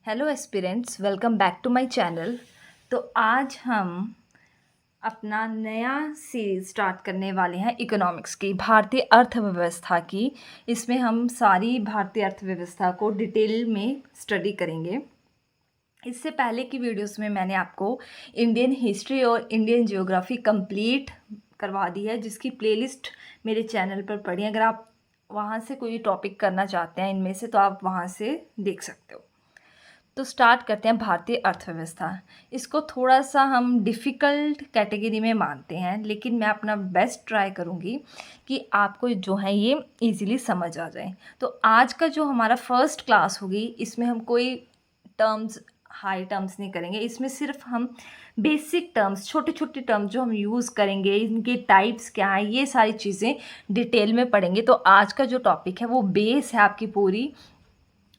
Hello aspirants, welcome back to my channel. तो आज हम अपना नया सीरीज़ स्टार्ट करने वाले हैं इकोनॉमिक्स की, भारतीय अर्थव्यवस्था की। इसमें हम सारी भारतीय अर्थव्यवस्था को डिटेल में स्टडी करेंगे। इससे पहले की वीडियोस में मैंने आपको इंडियन हिस्ट्री और इंडियन ज्योग्राफी कंप्लीट करवा दी है, जिसकी प्लेलिस्ट मेरे चैनल पर पड़ी है। अगर आप वहाँ से कोई टॉपिक करना चाहते हैं इनमें से, तो आप वहाँ से देख सकते हो। तो स्टार्ट करते हैं भारतीय अर्थव्यवस्था। इसको थोड़ा सा हम डिफ़िकल्ट कैटेगरी में मानते हैं, लेकिन मैं अपना बेस्ट ट्राई करूँगी कि आपको जो है ये इजीली समझ आ जाए। तो आज का जो हमारा फर्स्ट क्लास होगी, इसमें हम कोई टर्म्स हाई टर्म्स नहीं करेंगे। इसमें सिर्फ हम बेसिक टर्म्स, छोटे छोटे टर्म्स जो हम यूज़ करेंगे, इनके टाइप्स क्या हैं, ये सारी चीज़ें डिटेल में पढ़ेंगे। तो आज का जो टॉपिक है वो बेस है आपकी पूरी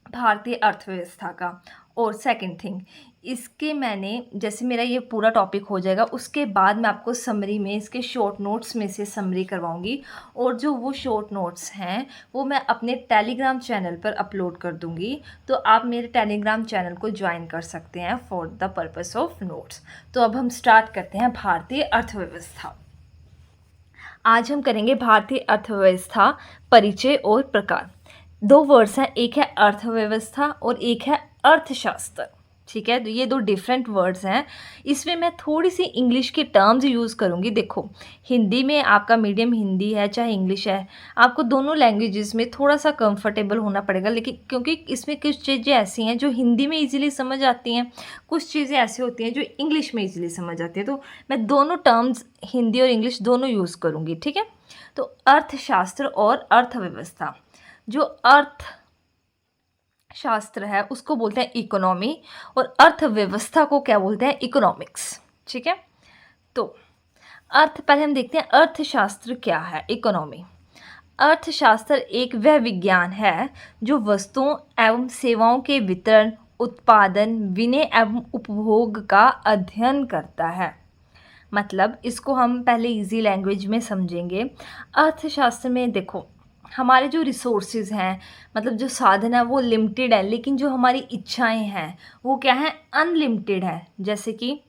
भारतीय अर्थव्यवस्था का। और सेकंड थिंग, इसके मैंने जैसे मेरा ये पूरा टॉपिक हो जाएगा, उसके बाद मैं आपको समरी में इसके शॉर्ट नोट्स में से समरी करवाऊंगी। और जो वो शॉर्ट नोट्स हैं वो मैं अपने टेलीग्राम चैनल पर अपलोड कर दूंगी। तो आप मेरे टेलीग्राम चैनल को ज्वाइन कर सकते हैं for the purpose of notes. तो अब हम स्टार्ट करते हैं भारतीय अर्थव्यवस्था। आज हम करेंगे भारतीय अर्थव्यवस्था परिचय और प्रकार। दो वर्ड्स हैं, एक है अर्थव्यवस्था और एक है अर्थशास्त्र। ठीक है, तो ये दो डिफरेंट वर्ड्स हैं। इसमें मैं थोड़ी सी इंग्लिश के टर्म्स यूज़ करूँगी। देखो, हिंदी में आपका मीडियम हिंदी है चाहे इंग्लिश है, आपको दोनों लैंग्वेजेस में थोड़ा सा कंफर्टेबल होना पड़ेगा। लेकिन क्योंकि इसमें कुछ चीज़ें ऐसी हैं जो हिंदी में इजीली समझ आती हैं, कुछ चीज़ें ऐसी होती हैं जो इंग्लिश में इजीली समझ आती हैं। तो मैं दोनों टर्म्स, हिंदी और इंग्लिश दोनों यूज़ करूँगी। ठीक है, तो अर्थशास्त्र और अर्थव्यवस्था। जो अर्थशास्त्र है उसको बोलते हैं इकोनॉमी, और अर्थव्यवस्था को क्या बोलते हैं? इकोनॉमिक्स। ठीक है, तो पहले हम देखते हैं अर्थशास्त्र क्या है। इकोनॉमी, अर्थशास्त्र एक वह विज्ञान है जो वस्तुओं एवं सेवाओं के वितरण, उत्पादन, विनिमय एवं उपभोग का अध्ययन करता है। मतलब इसको हम पहले इजी लैंग्वेज में समझेंगे। अर्थशास्त्र में देखो, हमारे जो रिसोर्सेज हैं, मतलब जो साधन है वो लिमिटेड है, लेकिन जो हमारी इच्छाएं हैं वो क्या है? अनलिमिटेड है। जैसे कि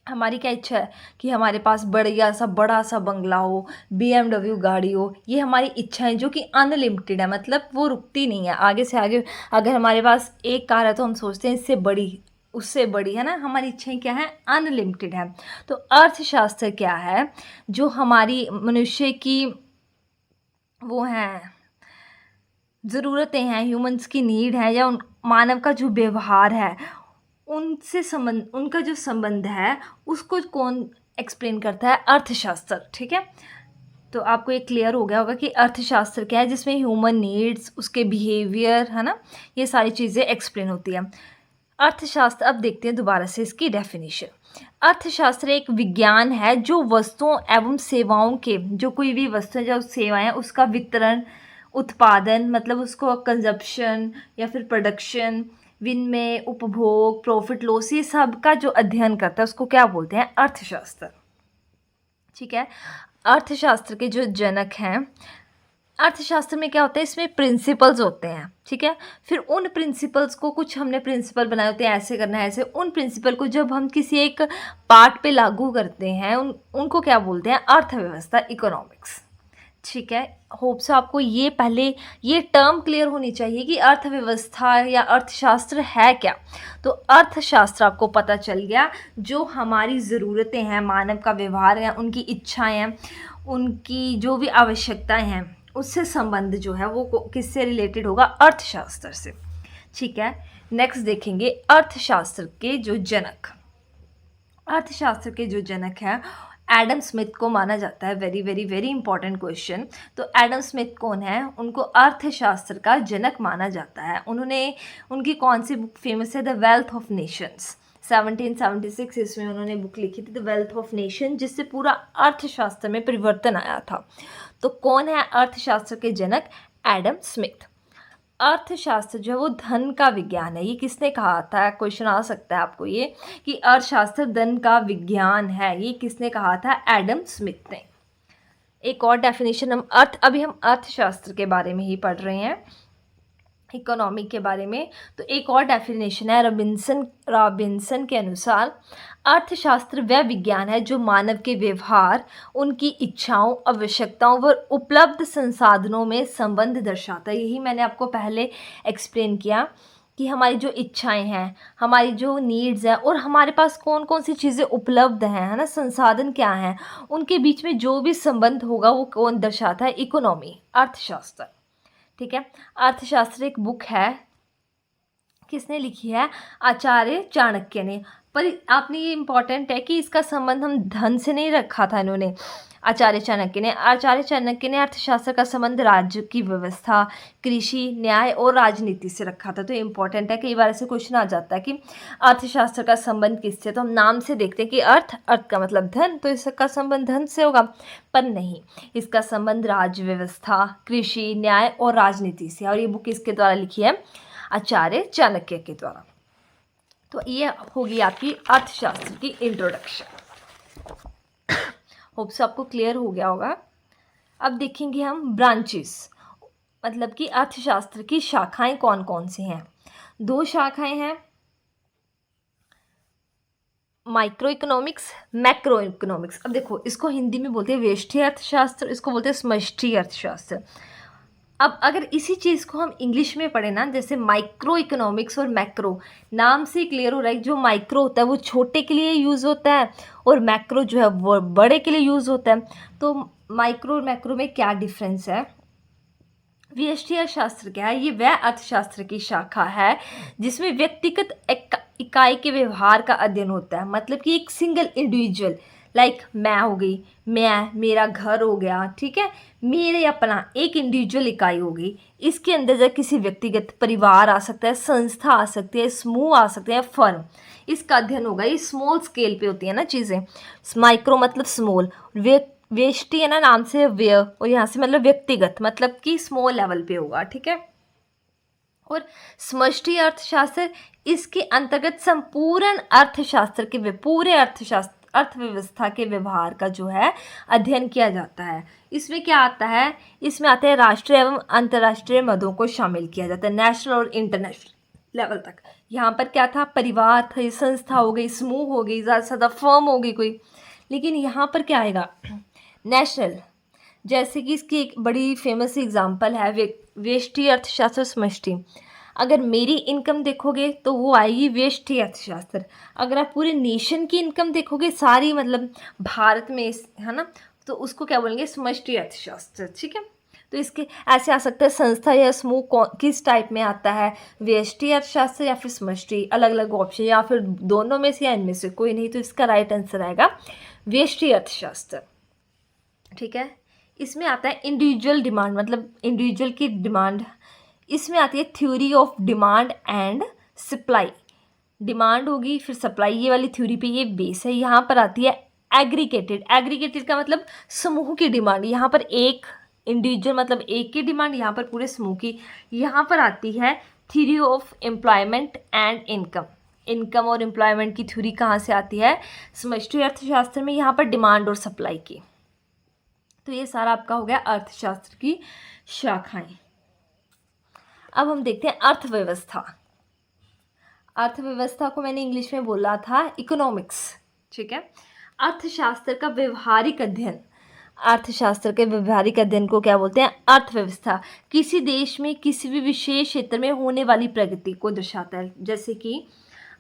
हमारी क्या इच्छा है कि हमारे पास बड़ा सा बंगला हो, BMW गाड़ी हो। ये हमारी इच्छाएं जो कि अनलिमिटेड है, मतलब वो रुकती नहीं है। आगे से आगे अगर हमारे पास एक कार है तो हम सोचते हैं इससे बड़ी, उससे बड़ी, है ना। हमारी इच्छाएं क्या है? अनलिमिटेड है। तो अर्थशास्त्र क्या है? जो हमारी मनुष्य की वो हैं ज़रूरतें हैं, ह्यूमंस की नीड है, या उन मानव का जो व्यवहार है उनसे संबंध, उनका जो संबंध है उसको कौन एक्सप्लेन करता है? अर्थशास्त्र। ठीक है, तो आपको ये क्लियर हो गया होगा कि अर्थशास्त्र क्या है, जिसमें ह्यूमन नीड्स, उसके बिहेवियर, है ना, ये सारी चीज़ें एक्सप्लेन होती हैं। अर्थशास्त्र, अब देखते हैं दोबारा से इसकी डेफिनेशन। अर्थशास्त्र एक विज्ञान है जो वस्तुओं एवं सेवाओं के, जो कोई भी वस्तु या सेवाएं हैं, उसका वितरण, उत्पादन, मतलब उसको कंजप्शन या फिर प्रोडक्शन, विनिमय, उपभोग, प्रॉफिट लॉस, ये सब का जो अध्ययन करता है उसको क्या बोलते हैं? अर्थशास्त्र। ठीक है, अर्थशास्त्र के जो जनक हैं, अर्थशास्त्र में क्या होता है, इसमें प्रिंसिपल्स होते हैं। ठीक है, फिर उन प्रिंसिपल्स को, कुछ हमने प्रिंसिपल बनाए होते हैं, ऐसे करना है ऐसे, उन प्रिंसिपल को जब हम किसी एक पार्ट पे लागू करते हैं, उनको क्या बोलते हैं? अर्थव्यवस्था, इकोनॉमिक्स। ठीक है, होप से आपको ये पहले ये टर्म क्लियर होनी चाहिए कि अर्थव्यवस्था या अर्थशास्त्र है क्या। तो अर्थशास्त्र आपको पता चल गया, जो हमारी ज़रूरतें हैं, मानव का व्यवहार है, उनकी इच्छाएं हैं, उनकी जो भी आवश्यकताएं हैं, उससे संबंध जो है वो किससे रिलेटेड होगा? अर्थशास्त्र से। ठीक है, नेक्स्ट देखेंगे अर्थशास्त्र के जो जनक। अर्थशास्त्र के जो जनक हैं, एडम स्मिथ को माना जाता है। Very very very important question. तो एडम स्मिथ कौन है? उनको अर्थशास्त्र का जनक माना जाता है। उनकी कौन सी बुक फेमस है? The wealth of Nations. 1776 इसमें उन्होंने बुक लिखी थी, द वेल्थ ऑफ नेशन, जिससे पूरा अर्थशास्त्र में परिवर्तन आया था। तो कौन है अर्थशास्त्र के जनक? Adam Smith. अर्थशास्त्र जो है वो धन का विज्ञान है। ये किसने कहा था? क्वेश्चन आ सकता है आपको ये, कि अर्थशास्त्र धन का विज्ञान है, ये किसने कहा था? एडम स्मिथ ने। एक और डेफिनेशन, अभी हम अर्थशास्त्र के बारे में ही पढ़ रहे हैं। इकोनॉमी के बारे में। तो एक और डेफिनेशन है रॉबिन्सन के अनुसार, अर्थशास्त्र वह विज्ञान है जो मानव के व्यवहार, उनकी इच्छाओं, आवश्यकताओं व उपलब्ध संसाधनों में संबंध दर्शाता है। यही मैंने आपको पहले एक्सप्लेन किया कि हमारी जो इच्छाएं हैं, हमारी जो नीड्स हैं और हमारे पास कौन कौन सी चीज़ें उपलब्ध हैं, है ना, संसाधन क्या हैं, उनके बीच में जो भी संबंध होगा वो कौन दर्शाता है? इकोनॉमी, अर्थशास्त्र। ठीक है। अर्थशास्त्र एक बुक है, किसने लिखी है? आचार्य चाणक्य ने। पर आपने ये इम्पॉर्टेंट है कि इसका संबंध हम धन से नहीं रखा था इन्होंने, आचार्य चाणक्य ने अर्थशास्त्र का संबंध राज्य की व्यवस्था, कृषि, न्याय और राजनीति से रखा था। तो इम्पॉर्टेंट है, कई बार ऐसे क्वेश्चन आ जाता है कि अर्थशास्त्र का संबंध किससे, तो हम नाम से देखते हैं कि अर्थ का मतलब धन, तो इसका संबंध धन से होगा, पर नहीं, इसका संबंध राज्य व्यवस्था, कृषि, न्याय और राजनीति से। और ये बुक किसके द्वारा लिखी है? आचार्य चाणक्य के द्वारा। तो ये होगी आपकी अर्थशास्त्र की इंट्रोडक्शन। होप से आपको क्लियर हो गया होगा। अब देखेंगे हम ब्रांचेस, मतलब कि अर्थशास्त्र की शाखाएं कौन कौन सी हैं। 2 शाखाएं हैं, माइक्रो इकोनॉमिक्स, मैक्रो इकोनॉमिक्स। अब देखो, इसको हिंदी में बोलते हैं व्यष्टि अर्थशास्त्र, इसको बोलते हैं समष्टि अर्थशास्त्र। अब अगर इसी चीज़ को हम इंग्लिश में पढ़े ना, जैसे माइक्रो इकोनॉमिक्स और मैक्रो, नाम से क्लियर हो रहा है, जो माइक्रो होता है वो छोटे के लिए यूज़ होता है और मैक्रो जो है वो बड़े के लिए यूज़ होता है। तो माइक्रो और मैक्रो में क्या डिफरेंस है? व्यष्टि अर्थशास्त्र क्या है? ये वह अर्थशास्त्र की शाखा है जिसमें व्यक्तिगत इकाई के व्यवहार का अध्ययन होता है। मतलब कि एक सिंगल इंडिविजुअल, लाइक मैं हो गई, मेरा घर हो गया, ठीक है, मेरे अपना एक इंडिविजुअल इकाई हो गई। इसके अंदर जब किसी व्यक्तिगत परिवार आ सकता है, संस्था आ सकती है, समूह आ सकते हैं, फर्म, इसका अध्ययन होगा। ये स्मॉल स्केल पे होती है ना चीज़ें। माइक्रो मतलब स्मॉल, व्यष्टि है ना, नाम से व्यय, और यहाँ से मतलब व्यक्तिगत, मतलब कि स्मॉल लेवल पे होगा, ठीक है। और समष्टि अर्थशास्त्र, इसके अंतर्गत संपूर्ण अर्थशास्त्र के पूरे अर्थव्यवस्था के व्यवहार का जो है अध्ययन किया जाता है। इसमें क्या आता है? इसमें आता है राष्ट्रीय एवं अंतर्राष्ट्रीय मदों को शामिल किया जाता है, नेशनल और इंटरनेशनल लेवल तक। यहाँ पर क्या था? परिवार था, संस्था हो गई, समूह हो गई, ज़्यादा से ज़्यादा फर्म हो गई कोई। लेकिन यहाँ पर क्या आएगा? नेशनल, जैसे कि इसकी एक बड़ी फेमस एग्जांपल है व्यष्टि अर्थशास्त्र, समष्टि। अगर मेरी इनकम देखोगे तो वो आएगी व्यष्टि अर्थशास्त्र। अगर आप पूरे नेशन की इनकम देखोगे, सारी मतलब भारत में, है ना, तो उसको क्या बोलेंगे? समष्टि अर्थशास्त्र, ठीक है। तो इसके ऐसे आ सकता है संस्था या समूह किस टाइप में आता है, व्यष्टि अर्थशास्त्र या फिर समष्टि, अलग अलग ऑप्शन, या फिर दोनों में से या इनमें से कोई नहीं। तो इसका राइट आंसर आएगा व्यष्टि अर्थशास्त्र, ठीक है। इसमें आता है इंडिविजुअल डिमांड, मतलब इंडिविजुअल की डिमांड। इसमें आती है theory of demand and supply. Demand होगी, फिर सप्लाई, ये वाली थ्योरी पे ये बेस है। यहाँ पर आती है एग्रीगेटेड का मतलब समूह की डिमांड। यहाँ पर एक इंडिविजुअल मतलब एक की डिमांड, यहाँ पर पूरे समूह की। यहाँ पर आती है theory of employment and income और एम्प्लॉयमेंट की थ्योरी कहाँ से आती है? समष्टि अर्थशास्त्र में। यहाँ पर डिमांड और सप्लाई की। तो ये सारा आपका हो गया अर्थशास्त्र की शाखाएं। अब हम देखते हैं अर्थव्यवस्था। अर्थव्यवस्था को मैंने इंग्लिश में बोला था इकोनॉमिक्स, ठीक है। अर्थशास्त्र का व्यवहारिक अध्ययन, अर्थशास्त्र के व्यवहारिक अध्ययन को क्या बोलते हैं? अर्थव्यवस्था। किसी देश में किसी भी विशेष क्षेत्र में होने वाली प्रगति को दर्शाता है। जैसे कि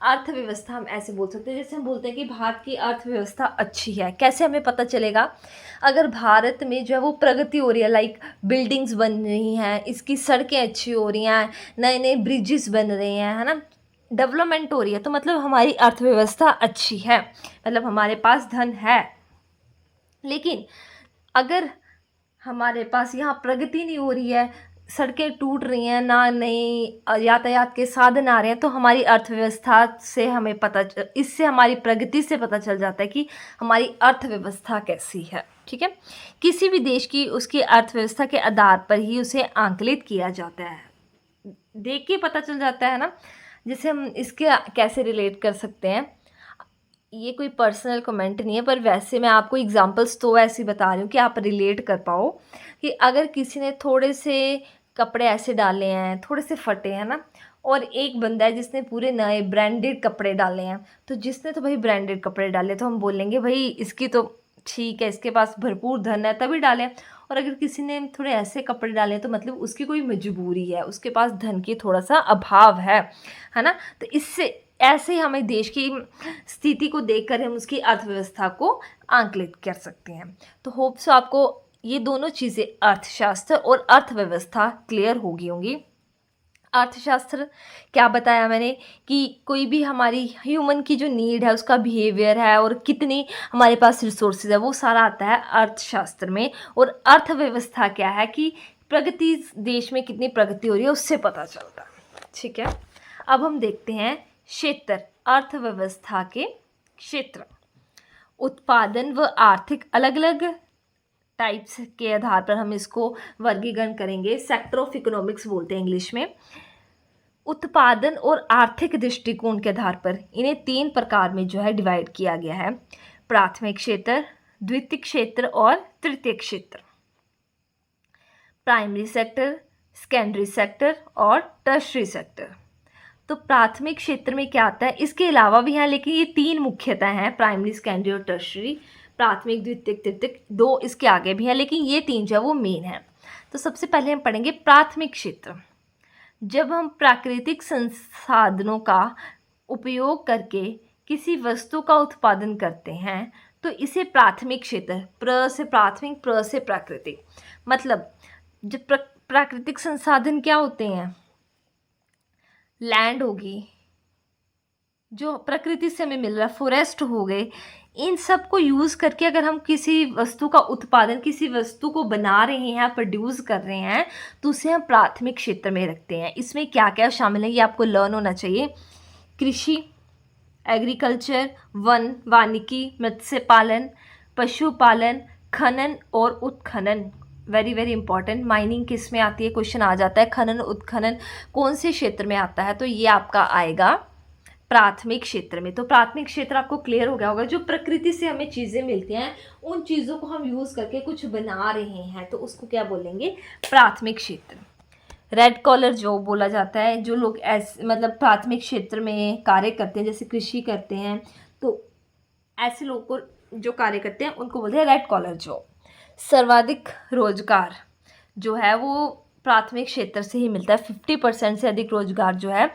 अर्थव्यवस्था हम ऐसे बोल सकते हैं, जैसे हम बोलते हैं कि भारत की अर्थव्यवस्था अच्छी है। कैसे हमें पता चलेगा? अगर भारत में जो है वो प्रगति हो रही है, लाइक बिल्डिंग्स बन रही हैं, इसकी सड़कें अच्छी हो रही हैं, नए नए ब्रिजेस बन रहे हैं, है ना, डेवलपमेंट हो रही है, तो मतलब हमारी अर्थव्यवस्था अच्छी है, मतलब हमारे पास धन है। लेकिन अगर हमारे पास यहाँ प्रगति नहीं हो रही है, सड़कें टूट रही हैं, ना नई यातायात के साधन आ रहे हैं, तो हमारी अर्थव्यवस्था से हमें इससे हमारी प्रगति से पता चल जाता है कि हमारी अर्थव्यवस्था कैसी है, ठीक है। किसी भी देश की उसकी अर्थव्यवस्था के आधार पर ही उसे आंकलित किया जाता है, देख के पता चल जाता है ना। जैसे हम इसके कैसे रिलेट कर सकते हैं, ये कोई पर्सनल कमेंट नहीं है, पर वैसे मैं आपको एग्जांपल्स तो ऐसे बता रही हूँ कि आप रिलेट कर पाओ। कि अगर किसी ने कपड़े ऐसे डाले हैं थोड़े से फटे हैं ना, और एक बंदा है जिसने पूरे नए ब्रांडेड कपड़े डाले हैं। तो जिसने तो भाई ब्रांडेड कपड़े डाले तो हम बोलेंगे भाई इसकी तो ठीक है, इसके पास भरपूर धन है तभी डाले हैं। और अगर किसी ने थोड़े ऐसे कपड़े डाले हैं तो मतलब उसकी कोई मजबूरी है, उसके पास धन की थोड़ा सा अभाव है ना। तो इससे ऐसे ही हमें देश की स्थिति को देखकर हम उसकी अर्थव्यवस्था को आंकलित कर सकते हैं। तो होप सो आपको ये दोनों चीज़ें अर्थशास्त्र और अर्थव्यवस्था क्लियर होंगी। अर्थशास्त्र क्या बताया मैंने कि कोई भी हमारी ह्यूमन की जो नीड है, उसका बिहेवियर है और कितनी हमारे पास रिसोर्सेज है, वो सारा आता है अर्थशास्त्र में। और अर्थव्यवस्था क्या है कि प्रगति, देश में कितनी प्रगति हो रही है उससे पता चलता है। ठीक है, अब हम देखते हैं क्षेत्र, अर्थव्यवस्था के क्षेत्र। उत्पादन व आर्थिक अलग अलग टाइप्स के आधार पर हम इसको वर्गीकरण करेंगे। सेक्टर ऑफ इकोनॉमिक्स बोलते हैं इंग्लिश में। उत्पादन और आर्थिक दृष्टिकोण के आधार पर इन्हें 3 प्रकार में जो है डिवाइड किया गया है: प्राथमिक क्षेत्र, द्वितीयक क्षेत्र और तृतीयक क्षेत्र। प्राइमरी सेक्टर, सेकेंडरी सेक्टर और टर्शरी सेक्टर। तो प्राथमिक क्षेत्र में क्या आता है, इसके अलावा भी हैं लेकिन ये 3 मुख्यतः हैं, प्राइमरी, सेकेंडरी और टर्शरी। प्राथमिक, द्वितीयक, तृतीयक 2 इसके आगे भी हैं लेकिन ये 3 जो है वो मेन है। तो सबसे पहले हम पढ़ेंगे प्राथमिक क्षेत्र। जब हम प्राकृतिक संसाधनों का उपयोग करके किसी वस्तु का उत्पादन करते हैं तो इसे प्राथमिक क्षेत्र, प्र से प्राथमिक, प्र से प्राकृतिक, मतलब जब प्राकृतिक संसाधन क्या होते हैं, लैंड होगी जो प्रकृति से हमें मिल रहा है, फॉरेस्ट हो गए, इन सब को यूज़ करके अगर हम किसी वस्तु का उत्पादन, किसी वस्तु को बना रहे हैं, प्रोड्यूस कर रहे हैं, तो उसे हम प्राथमिक क्षेत्र में रखते हैं। इसमें क्या क्या शामिल है ये आपको लर्न होना चाहिए। कृषि, एग्रीकल्चर, वन, वानिकी, मत्स्य पालन, पशुपालन, खनन और उत्खनन। Very very important. माइनिंग किस में आती है, क्वेश्चन आ जाता है। खनन, उत्खनन कौन से क्षेत्र में आता है, तो ये आपका आएगा प्राथमिक क्षेत्र में। तो प्राथमिक क्षेत्र आपको क्लियर हो गया होगा, जो प्रकृति से हमें चीज़ें मिलती हैं उन चीज़ों को हम यूज़ करके कुछ बना रहे हैं तो उसको क्या बोलेंगे, प्राथमिक क्षेत्र। रेड कॉलर जॉब बोला जाता है, जो लोग ऐसे मतलब प्राथमिक क्षेत्र में कार्य करते हैं, जैसे कृषि करते हैं, तो ऐसे लोग को जो कार्य करते हैं उनको बोलते हैं रेड कॉलर जॉब। सर्वाधिक रोजगार जो है वो प्राथमिक क्षेत्र से ही मिलता है। 50% से अधिक रोजगार जो है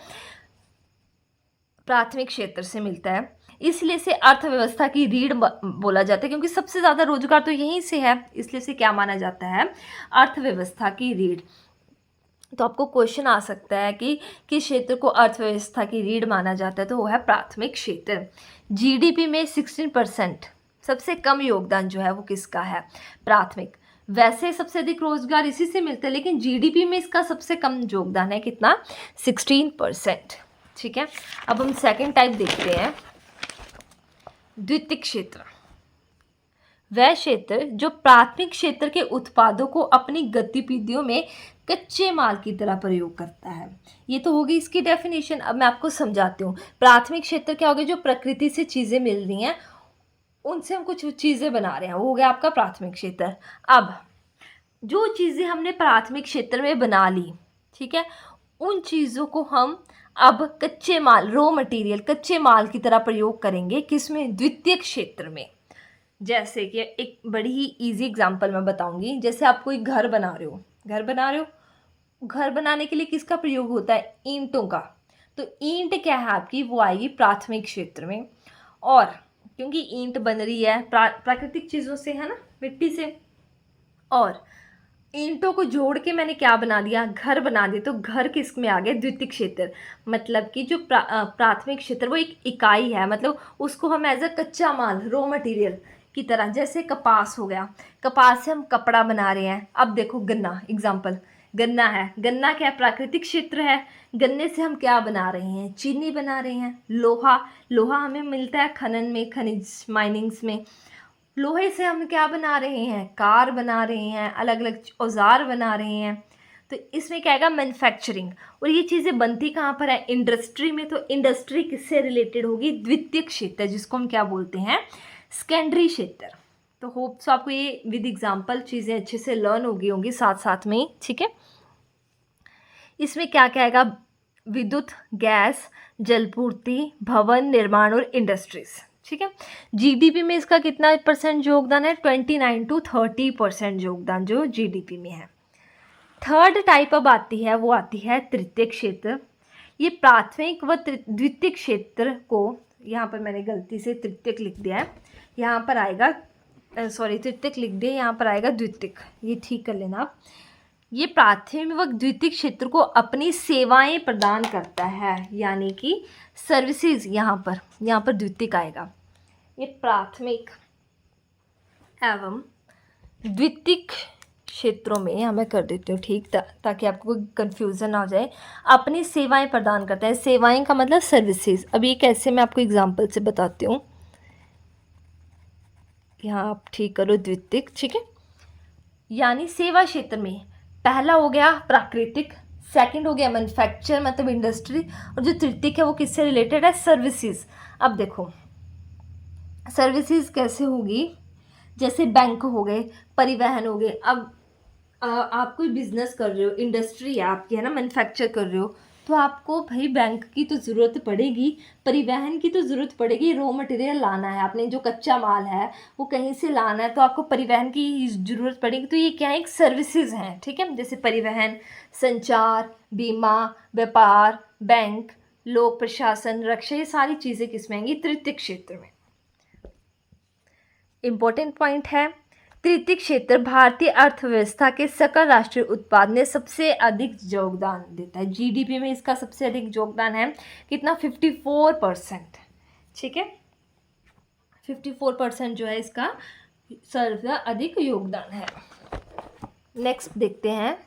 प्राथमिक क्षेत्र से मिलता है, इसलिए से अर्थव्यवस्था की रीढ़ बोला जाता है, क्योंकि सबसे ज़्यादा रोजगार तो यहीं से है, इसलिए से क्या माना जाता है, अर्थव्यवस्था की रीढ़। तो आपको क्वेश्चन आ सकता है कि किस क्षेत्र को अर्थव्यवस्था की रीढ़ माना जाता है, तो वो है प्राथमिक क्षेत्र। जीडीपी में 16% सबसे कम योगदान जो है वो किसका है, प्राथमिक। वैसे सबसे अधिक रोजगार इसी से मिलता है लेकिन जीडीपी में इसका सबसे कम योगदान है, कितना, 16%। ठीक है, अब हम सेकंड टाइप देखते हैं, द्वितीयक क्षेत्र। वह क्षेत्र जो प्राथमिक क्षेत्र के उत्पादों को अपनी गतिविधियों में कच्चे माल की तरह प्रयोग करता है। ये तो होगी इसकी डेफिनेशन। अब मैं आपको समझाती हूँ। प्राथमिक क्षेत्र क्या होगा, जो प्रकृति से चीज़ें मिल रही हैं उनसे हम कुछ चीज़ें बना रहे हैं, वो हो गया आपका प्राथमिक क्षेत्र। अब जो चीज़ें हमने प्राथमिक क्षेत्र में बना ली, ठीक है, उन चीज़ों को हम अब कच्चे माल, रॉ मटेरियल, कच्चे माल की तरह प्रयोग करेंगे, किसमें, द्वितीयक क्षेत्र में। जैसे कि एक बड़ी ही इजी एग्जांपल मैं बताऊंगी। जैसे आप कोई घर बना रहे हो, घर बनाने के लिए किसका प्रयोग होता है, ईंटों का। तो ईंट क्या है आपकी, वो आएगी प्राथमिक क्षेत्र में। और क्योंकि ईंट बन रही है प्राकृतिक चीज़ों से, है ना, मिट्टी से, और ईंटों को जोड़ के मैंने क्या बना दिया, घर बना दिया, तो घर किस में आ गया, द्वितीयक क्षेत्र। मतलब कि जो प्राथमिक क्षेत्र वो एक इकाई है, मतलब उसको हम एज अ कच्चा माल, रॉ मटेरियल की तरह, जैसे कपास हो गया, कपास से हम कपड़ा बना रहे हैं। अब देखो गन्ना, एग्जाम्पल, गन्ना है, गन्ना क्या है, प्राकृतिक क्षेत्र है। गन्ने से हम क्या बना रहे हैं, चीनी बना रहे हैं। लोहा, लोहा हमें मिलता है खनन में, खनिज माइनिंग्स में। लोहे से हम क्या बना रहे हैं, कार बना रहे हैं, अलग अलग औजार बना रहे हैं। तो इसमें क्या आएगा, मैन्युफैक्चरिंग। और ये चीज़ें बनती कहाँ पर है, इंडस्ट्री में। तो इंडस्ट्री किससे रिलेटेड होगी, द्वितीयक क्षेत्र, जिसको हम क्या बोलते हैं, सेकेंडरी क्षेत्र। तो होप्स आपको ये विद एग्जांपल चीज़ें अच्छे से लर्न हो गई होंगी साथ साथ में, ठीक है। इसमें क्या क्या आएगा? विद्युत, गैस, जलपूर्ति, भवन निर्माण और इंडस्ट्रीज। ठीक है। जीडीपी में इसका कितना % योगदान है? 29 to 30% योगदान जो जीडीपी में है। थर्ड टाइप अब आती है, वो आती है तृतीय क्षेत्र। ये प्राथमिक व द्वितीय क्षेत्र को, यहाँ पर मैंने गलती से तृतीयक लिख दिया है, यहाँ पर आएगा तृतीयक लिख दिया, यहाँ पर आएगा द्वितीयक, ये ठीक कर लेना आप। ये प्राथमिक व द्वितीय क्षेत्र को अपनी सेवाएं प्रदान करता है, यानी कि सर्विसेज, यहाँ पर द्वितीयक आएगा। ये प्राथमिक एवं द्वितीय क्षेत्रों में, यहाँ मैं कर देती हूँ ठीक, ताकि आपको कोई कन्फ्यूज़न ना हो जाए। अपनी सेवाएं प्रदान करते हैं, सेवाएं का मतलब सर्विसेज। अब ये कैसे, मैं आपको एग्जांपल से बताती हूँ। यहाँ आप ठीक करो द्वितीयक। ठीक है, यानी सेवा क्षेत्र में पहला हो गया प्राकृतिक, सेकंड हो गया मैन्युफैक्चर मतलब इंडस्ट्री, और जो तृतीयक है वो किससे रिलेटेड है? सर्विसेज। अब देखो सर्विसेज कैसे होगी, जैसे बैंक हो गए, परिवहन हो गए। अब आप कोई बिजनेस कर रहे हो, इंडस्ट्री है आपकी, है ना, मैन्युफैक्चर कर रहे हो, तो आपको भाई बैंक की तो ज़रूरत पड़ेगी, परिवहन की तो ज़रूरत पड़ेगी। रॉ मटेरियल लाना है आपने, जो कच्चा माल है वो कहीं से लाना है, तो आपको परिवहन की ज़रूरत पड़ेगी। तो ये क्या है? एक सर्विसेज हैं। ठीक है, जैसे परिवहन, संचार, बीमा, व्यापार, बैंक, लोक प्रशासन, रक्षा, ये सारी चीज़ें किसमें आएंगी? तृतीय क्षेत्र में। इम्पोर्टेंट पॉइंट है, तृतीय क्षेत्र भारतीय अर्थव्यवस्था के सकल राष्ट्रीय उत्पाद में सबसे अधिक योगदान देता है। जीडीपी में इसका सबसे अधिक योगदान है, कितना? 54%। ठीक है, 54% जो है इसका सबसे अधिक योगदान है। नेक्स्ट देखते हैं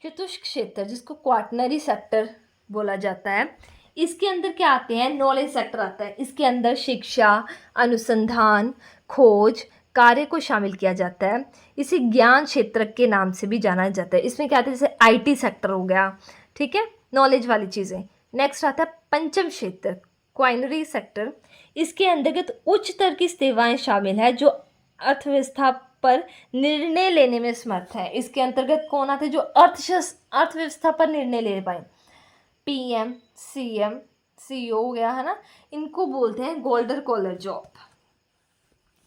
चतुष्क क्षेत्र, जिसको क्वार्टनरी सेक्टर बोला जाता है। इसके अंदर क्या आते हैं? नॉलेज सेक्टर आता है। इसके अंदर शिक्षा, अनुसंधान, खोज, कार्य को शामिल किया जाता है। इसे ज्ञान क्षेत्र के नाम से भी जाना जाता है। इसमें क्या आता है? जैसे आईटी सेक्टर हो गया, ठीक है, नॉलेज वाली चीज़ें। नेक्स्ट आता है पंचम क्षेत्र, क्वाइनरी सेक्टर। इसके अंतर्गत उच्च स्तर की सेवाएं शामिल है जो अर्थव्यवस्था पर निर्णय लेने में समर्थ है। इसके अंतर्गत कौन आते हैं? जो अर्थव्यवस्था पर निर्णय ले पाए। पीएम, सीएम, सीईओ हो गया, है ना, इनको बोलते हैं गोल्डन कॉलर जॉब।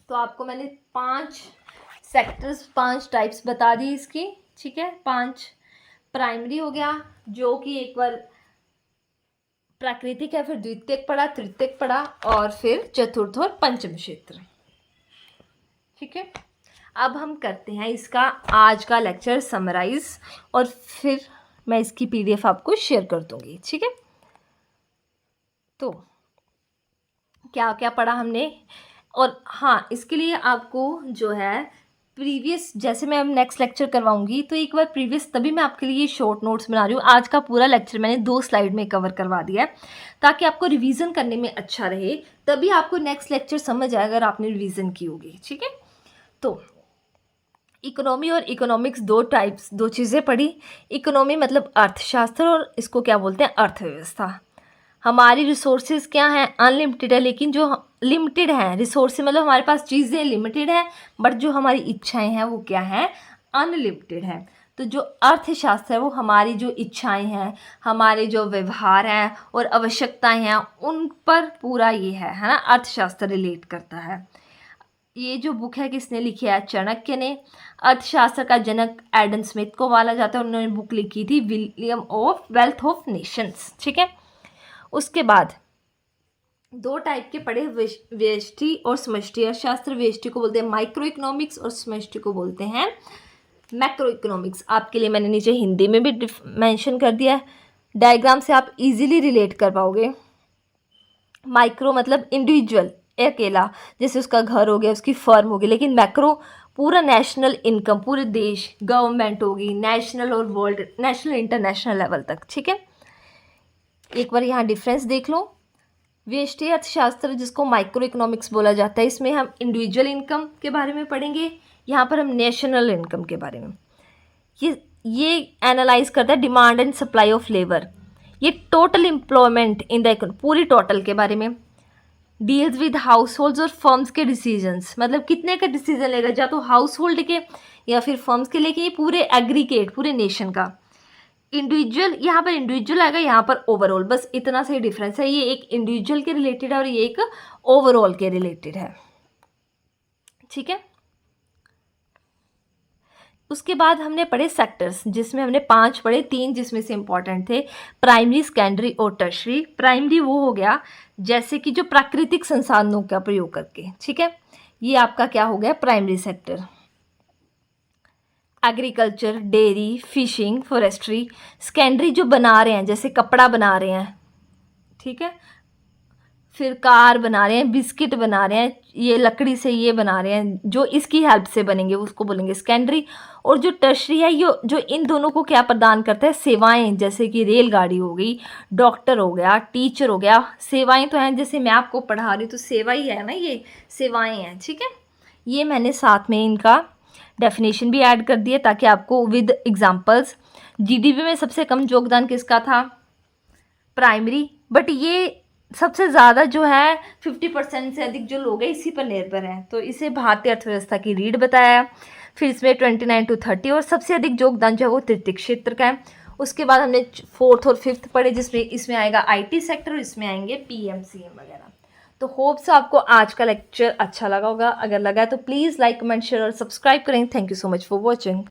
तो आपको मैंने 5 सेक्टर्स, 5 टाइप्स बता दी इसकी। ठीक है, 5 प्राइमरी हो गया, जो कि एक बार प्राकृतिक है, फिर द्वितीयक पढ़ा, तृतीयक पढ़ा, और फिर चतुर्थ और पंचम क्षेत्र। ठीक है, अब हम करते हैं इसका आज का लेक्चर समराइज, और फिर मैं इसकी पीडीएफ आपको शेयर कर दूंगी। ठीक है, तो क्या क्या पढ़ा हमने, और हाँ, इसके लिए आपको जो है प्रीवियस, जैसे मैं अब नेक्स्ट लेक्चर करवाऊंगी तो एक बार प्रीवियस, तभी मैं आपके लिए शॉर्ट नोट्स बना रही हूँ। आज का पूरा लेक्चर मैंने 2 स्लाइड में कवर करवा दिया है, ताकि आपको रिवीजन करने में अच्छा रहे, तभी आपको नेक्स्ट लेक्चर समझ आएगा अगर आपने रिवीजन की होगी। ठीक है, तो इकोनॉमी और इकोनॉमिक्स दो चीज़ें पढ़ी। इकोनॉमी मतलब अर्थशास्त्र, और इसको क्या बोलते हैं? अर्थव्यवस्था। हमारी रिसोर्सेज क्या हैं? अनलिमिटेड है, लेकिन जो लिमिटेड हैं रिसोर्सेज, मतलब हमारे पास चीज़ें लिमिटेड हैं, बट जो हमारी इच्छाएं हैं वो क्या है? अनलिमिटेड है। तो जो अर्थशास्त्र है वो हमारी जो इच्छाएं हैं, हमारे जो व्यवहार हैं और आवश्यकताएं हैं, उन पर पूरा ये है ना, अर्थशास्त्र रिलेट करता है। ये जो बुक है किसने लिखी है? चाणक्य ने। अर्थशास्त्र का जनक एडम स्मिथ को माना जाता है, उन्होंने बुक लिखी थी William of wealth of Nations. ठीक है, उसके बाद 2 टाइप के पढ़े, व्यष्टि और समष्टि अर्थशास्त्र। व्यष्टि को बोलते हैं माइक्रो इकोनॉमिक्स, और समष्टि को बोलते हैं मैक्रो इकोनॉमिक्स। आपके लिए मैंने नीचे हिंदी में भी मेंशन कर दिया है, डायग्राम से आप इजीली रिलेट कर पाओगे। माइक्रो मतलब इंडिविजुअल, अकेला, जैसे उसका घर हो गया, उसकी फर्म होगी। लेकिन मैक्रो पूरा नेशनल इनकम, पूरे देश, गवर्नमेंट होगी, नेशनल और वर्ल्ड, नेशनल इंटरनेशनल लेवल तक। ठीक है, एक बार यहाँ डिफरेंस देख लो। व्यष्टि अर्थशास्त्र, जिसको माइक्रो इकोनॉमिक्स बोला जाता है, इसमें हम इंडिविजुअल इनकम के बारे में पढ़ेंगे, यहाँ पर हम नेशनल इनकम के बारे में। ये एनालाइज करता है demand and supply of labour. ये टोटल एम्प्लॉयमेंट इन द पूरी टोटल के बारे में। डील्स विद हाउस होल्ड्स और फर्म्स के डिसीजंस, मतलब कितने का डिसीजन लेगा, या तो हाउस होल्ड के या फिर फर्म्स के, लेकिन ये पूरे एग्रीगेट, पूरे नेशन का। इंडिविजुअल, यहाँ पर इंडिविजुअल आएगा, यहाँ पर ओवरऑल, बस इतना सा ही डिफरेंस है। ये एक इंडिविजुअल के रिलेटेड है और ये एक ओवरऑल के रिलेटेड है, ठीक है। उसके बाद हमने पढ़े सेक्टर्स, जिसमें हमने 5 पढ़े, 3 जिसमें से इंपॉर्टेंट थे, प्राइमरी, सेकेंडरी और टर्शरी। प्राइमरी वो हो गया जैसे कि जो प्राकृतिक संसाधनों का प्रयोग करके, ठीक है, ये आपका क्या हो गया, primary sector. Agriculture, dairy, fishing, forestry. Secondary जो बना रहे हैं, जैसे कपड़ा बना रहे हैं, ठीक है, फिर कार बना रहे हैं, बिस्किट बना रहे हैं, ये लकड़ी से ये बना रहे हैं, जो इसकी हेल्प से बनेंगे उसको बोलेंगे सेकेंडरी। और जो टर्शरी है, ये जो इन दोनों को क्या प्रदान करता है, सेवाएं, जैसे कि रेलगाड़ी हो गई, डॉक्टर हो गया, टीचर हो गया। सेवाएं तो हैं, जैसे मैं आपको पढ़ा रही हूँ तो सेवा ही है ना, ये सेवाएं हैं, ठीक है। ये मैंने साथ में इनका डेफिनेशन भी ऐड कर दिया ताकि आपको विद एग्जांपल्स। जीडीपी में सबसे कम योगदान किसका था, प्राइमरी, बट ये सबसे ज़्यादा जो है 50% से अधिक जो लोग हैं इसी पर निर्भर हैं, तो इसे भारतीय अर्थव्यवस्था की रीढ़ बताया। फिर इसमें 29 to 30 और सबसे अधिक योगदान जो है वो तृतीय क्षेत्र का है। उसके बाद हमने 4th और 5th पढ़े, जिसमें इसमें आएगा आईटी सेक्टर और इसमें आएंगे पीएमसीएम वगैरह। तो होप्स आपको आज का लेक्चर अच्छा लगा होगा। अगर लगा है तो प्लीज़ लाइक, कमेंट, शेयर और सब्सक्राइब करें। Thank you so much for watching.